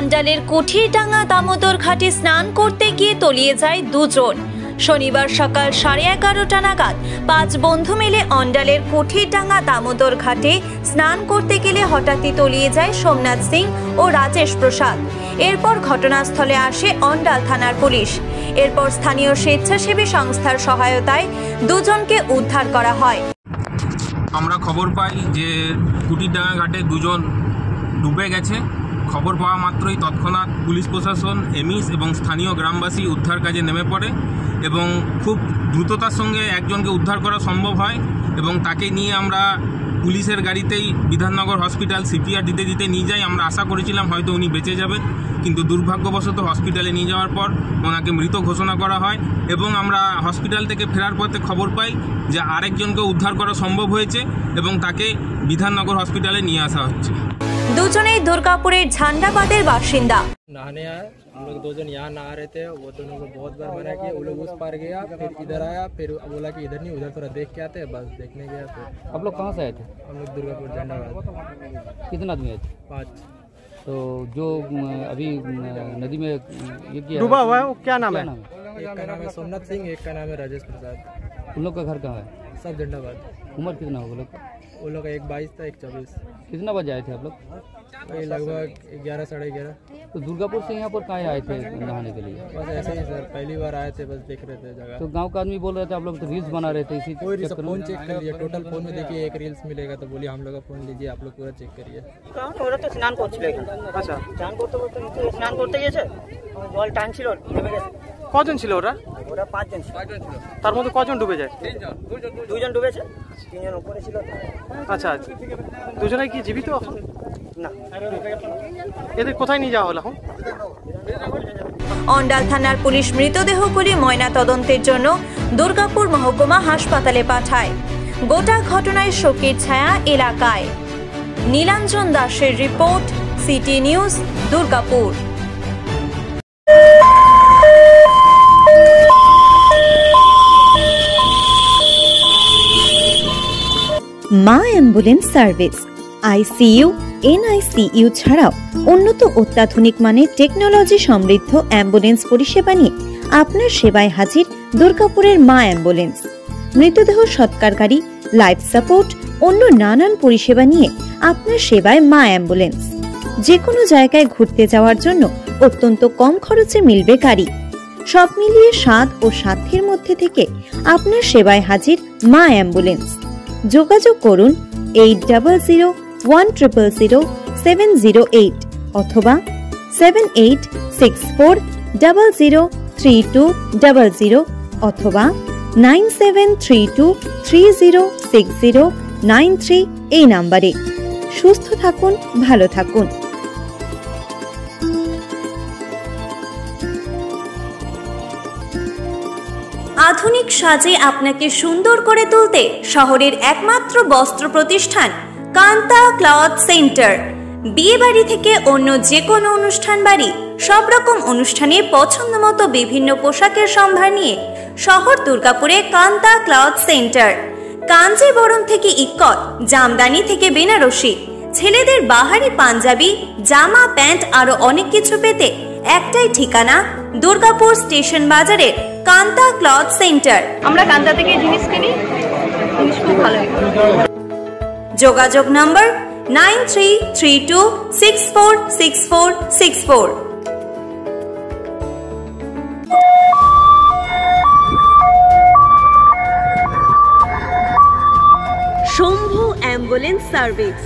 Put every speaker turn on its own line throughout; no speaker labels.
অন্ডালের কুঠিরডাঙ্গা দামোদর ঘাটে স্নান করতে গিয়ে তলিয়ে যায় দুজন। শনিবার সকাল 11:30 নাগাদ 5 বন্ধু মিলে অন্ডালের কুঠিরডাঙ্গা দামোদর ঘাটে স্নান করতে গেলে হঠাৎই তলিয়ে যায় সোমনাথ সিং ও রাজেশ প্রসাদ। এরপর ঘটনাস্থলে আসে অন্ডাল থানার পুলিশ। এরপর স্থানীয় স্বেচ্ছাসেবী সংস্থার সহায়তায় দুজনকে উদ্ধার করা হয়।
আমরা খবর পাই যে কুঠিরডাঙ্গা ঘাটে দুজন ডুবে গেছে। খবর পাওয়া মাত্রই তৎক্ষণাৎ পুলিশ প্রশাসন, এমিস এবং স্থানীয় গ্রামবাসী উদ্ধার কাজে নেমে পড়ে এবং খুব দ্রুততার সঙ্গে একজনকে উদ্ধার করা সম্ভব হয় এবং তাকে নিয়ে আমরা পুলিশের গাড়িতেই বিধাননগর হসপিটাল সিপিআর দিতে নিয়ে যাই। আমরা আশা করেছিলাম হয়তো উনি বেঁচে যাবেন, কিন্তু দুর্ভাগ্যবশত হসপিটালে নিয়ে যাওয়ার পর ওনাকে মৃত ঘোষণা করা হয় এবং আমরা হসপিটাল থেকে ফেরার পথে খবর পাই যে আরেকজনকে উদ্ধার করা সম্ভব হয়েছে এবং তাকে বিধাননগর হসপিটালে নিয়ে আসা হচ্ছে।
দুজনেই দুর্গাপুরের ঝান্ডাবাদের বাসিন্দা।
नहाने आए हम लोग, दो जन यहाँ नहा रहे थे। वो दोनों को बहुत बार मना किया, वो लोग उस पार गया, फिर इधर आया, फिर बोला कि इधर नहीं उधर थोड़ा देख के आते, बस देखने गया। फिर
आप लोग कहाँ से आए थे?
हम लोग दुर्गापुर झंडाबाद।
कितने आदमी आए थे?
5।
तो जो अभी नदी में ये किया
डूबा हुआ है वो क्या नाम है?
एक का नाम है सोमनाथ सिंह, एक का नाम है राजेश प्रसाद।
उन लोग का घर कहाँ है?
सब झंडाबाद।
उम्र कितना होगा लोग?
वो लोग का एक 22 था, एक 24।
कितना बजे आए थे आप लोग?
वही लगभग 11 साढ़े 11।
तो दुर्गापुर से यहाँ पर कहाँ आए थे नहाने के लिए?
बस ऐसे ही सर, पहली बार आए थे, बस देख रहे थे जगह।
तो गांव का आदमी बोल रहे थे आप लोग तो रील्स बना रहे थे, इसी
कोई फोन चेक कर लिया, टोटल फोन में देखिए एक रील्स मिलेगा, तो बोलिए हम लोग का फोन लीजिए, आप लोग पूरा चेक करिए।
ওরা তো স্নান করছিল এখানে। আচ্ছা, স্নান করতে গেছে, জল টানছিল, নেমে গেছে।
কজন ছিল ওরা?
ওরা 5 জন ছিল।
তার মধ্যে কজন ডুবে যায়?
2 জন ডুবেছে, 3 জন উপরে ছিল।
আচ্ছা আচ্ছা, দুজনেই কি জীবিত এখন?
না।
এদের কোথায় নিয়ে যাওয়া হলো এখন?
অন্ডাল থানার পুলিশ মৃতদেহগুলি ময়না তদন্তের জন্য দুর্গাপুর মহকুমা হাসপাতালে পাঠায়। গোটা ঘটনায় শোকের ছায়া এলাকায়। নীলাঞ্জন দাসের রিপোর্ট, সিটি নিউজ, দুর্গাপুর।
মা অ্যাম্বুলেন্স সার্ভিস আইসিইউ, এনআইসিইউ ছাড়াও উন্নত অত্যাধুনিক মানের টেকনোলজি সমৃদ্ধ অ্যাম্বুলেন্স পরিষেবা নিয়ে আপনার সেবায় হাজির দুর্গাপুরের মা অ্যাম্বুলেন্স। মৃতদেহ সৎকারকারী, লাইফ সাপোর্ট, অন্য নানান পরিষেবা নিয়ে আপনার সেবায় মা অ্যাম্বুলেন্স। যে কোনো জায়গায় ঘুরতে যাওয়ার জন্য অত্যন্ত কম খরচে মিলবে গাড়ি। সব মিলিয়ে স্বাদ ও সাধ্যের মধ্যে থেকে আপনার সেবায় হাজির মা অ্যাম্বুলেন্স। যোগাযোগ করুন 8001000708 অথবা 7864003200 অথবা 9732306093 এই নম্বরে। সুস্থ থাকুন, ভালো থাকুন।
আধুনিক সাজে আপনাকে সুন্দর করে তুলতে শহরের একমাত্র বস্ত্র প্রতিষ্ঠান কান্তা ক্লথ সেন্টার। বিয়ে বাড়ি থেকে অন্য যে কোনো অনুষ্ঠান বাড়ি, সব রকম অনুষ্ঠানে পছন্দ মতো বিভিন্ন পোশাকের সম্ভার নিয়ে শহর দুর্গাপুরে কান্তা ক্লথ সেন্টার। কাঞ্জিবরম থেকে ইক্কত, জামদানি থেকে বেনারসি, ছেলেদের বাহারি পাঞ্জাবি, জামা, প্যান্ট আরো অনেক কিছু পেতে একটাই ঠিকানা, দুর্গাপুর স্টেশন বাজারের কান্তা ক্লথ সেন্টার। আমরা কান্তা থেকে জিনিস কিনি, জিনিস খুব ভালো। যোগাযোগ নম্বর 9332646464। Shambhu ambulance service,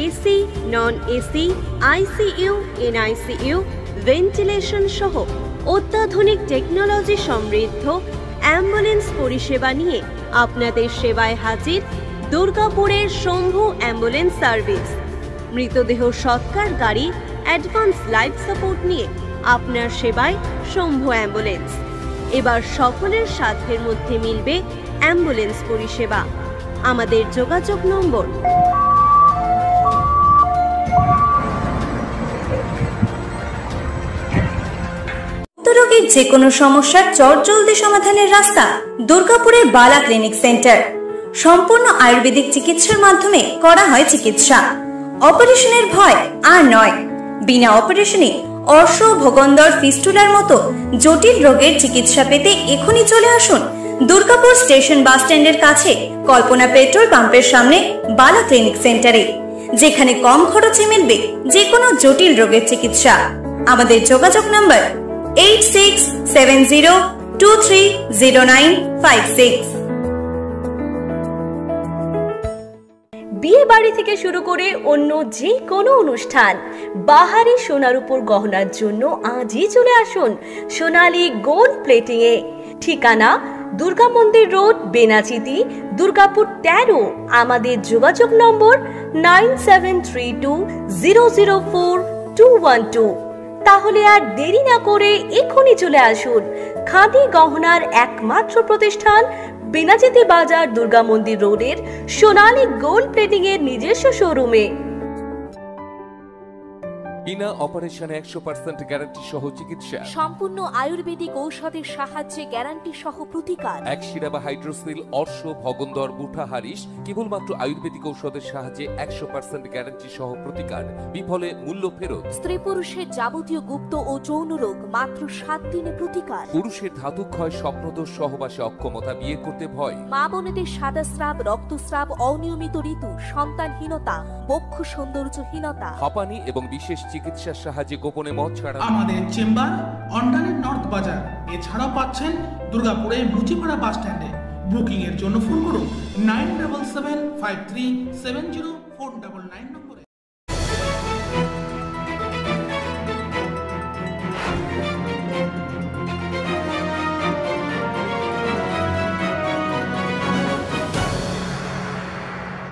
AC, non AC, ICU, NICU, ventilation সহ অত্যাধুনিক টেকনোলজি সমৃদ্ধ অ্যাম্বুলেন্স পরিষেবা নিয়ে আপনাদের সেবায় হাজির দুর্গাপুরের শম্ভু অ্যাম্বুলেন্স সার্ভিস। মৃতদেহ সৎকার গাড়ি, অ্যাডভান্স লাইফ সাপোর্ট নিয়ে আপনার সেবায় শম্ভু অ্যাম্বুলেন্স। এবার সকলের সাধ্যের মধ্যে মিলবে অ্যাম্বুলেন্স পরিষেবা। আমাদের যোগাযোগ নম্বর রোগীর যে কোনো সমস্যার চটজলদি সমাধানের রাস্তা দুর্গাপুরের বালা ক্লিনিক সেন্টার। সম্পূর্ণ আয়ুর্বেদিক চিকিৎসার মাধ্যমে করা হয় চিকিৎসা। অপারেশনের ভয় আর নয়। বিনা অপারেশনে অর্শ, ভোগন্দর, ফিস্টুলার মতো জটিল রোগের চিকিৎসা পেতে এখনই চলে আসুন দুর্গাপুর স্টেশন বাস স্ট্যান্ডের কাছে কল্পনা পেট্রোল পাম্পের সামনে বালা ক্লিনিক সেন্টারে, যেখানে কম খরচে মিলবে যে কোনো জটিল রোগের চিকিৎসা। আমাদের যোগাযোগ নম্বর 8670230956।
বিয়ে বাড়ি থেকে শুরু করে অন্য যে কোনো অনুষ্ঠান, বাহারি সোনার উপর গহনার জন্য আজই চলে আসুন সোনালী গোল্ড প্লেটিং এ। ঠিকানা দুর্গা মন্দির রোড, বেনাচিতি, দুর্গাপুর 13। আমাদের যোগাযোগ নম্বর 9732004212। তাহলে আর দেরি না করে এখনই চলে আসুন খাদি গহনার একমাত্র প্রতিষ্ঠান বেনাচিতি বাজার, দুর্গা মন্দির রোডের সোনালী গোল্ড প্লেটিং এর নিজস্ব শোরুমে।
বিনা অপারেশনে 100% গ্যারান্টি সহ চিকিৎসা,
সম্পূর্ণ আয়ুর্বেদিক ঔষধের সাহায্যে গ্যারান্টি সহ প্রতিকার।
একশিরা বা হাইড্রোসিল, অর্শ, ভগন্দর, বুঠা, হারিস কেবলমাত্র আয়ুর্বেদিক ঔষধের সাহায্যে 100% গ্যারান্টি সহ প্রতিকার, বিফলে মূল্য ফেরত।
স্ত্রী পুরুষের যাবতীয় গুপ্ত ও যৌন রোগ মাত্র 7 দিনে প্রতিকার।
পুরুষের ধাতুক্ষয়, স্বপ্নদোষ, সহবাসে অক্ষমতা, বিয়ে করতে ভয়।
মা বোনেদের সাদাস্রাব, রক্তস্রাব, অনিয়মিত ঋতু, সন্তানহীনতা, বক্ষ সৌন্দর্যহীনতা,
হাঁপানি এবং বিশেষ চিকিৎসার সাহায্যে গোপনে মদ ছাড়া।
আমাদের চেম্বার অন্ডালের নর্থ বাজার, এছাড়াও পাচ্ছেন দুর্গাপুরে মুচিপাড়া বাস স্ট্যান্ডে। বুকিং এর জন্য ফোন করুন 9775370499 নম্বরে।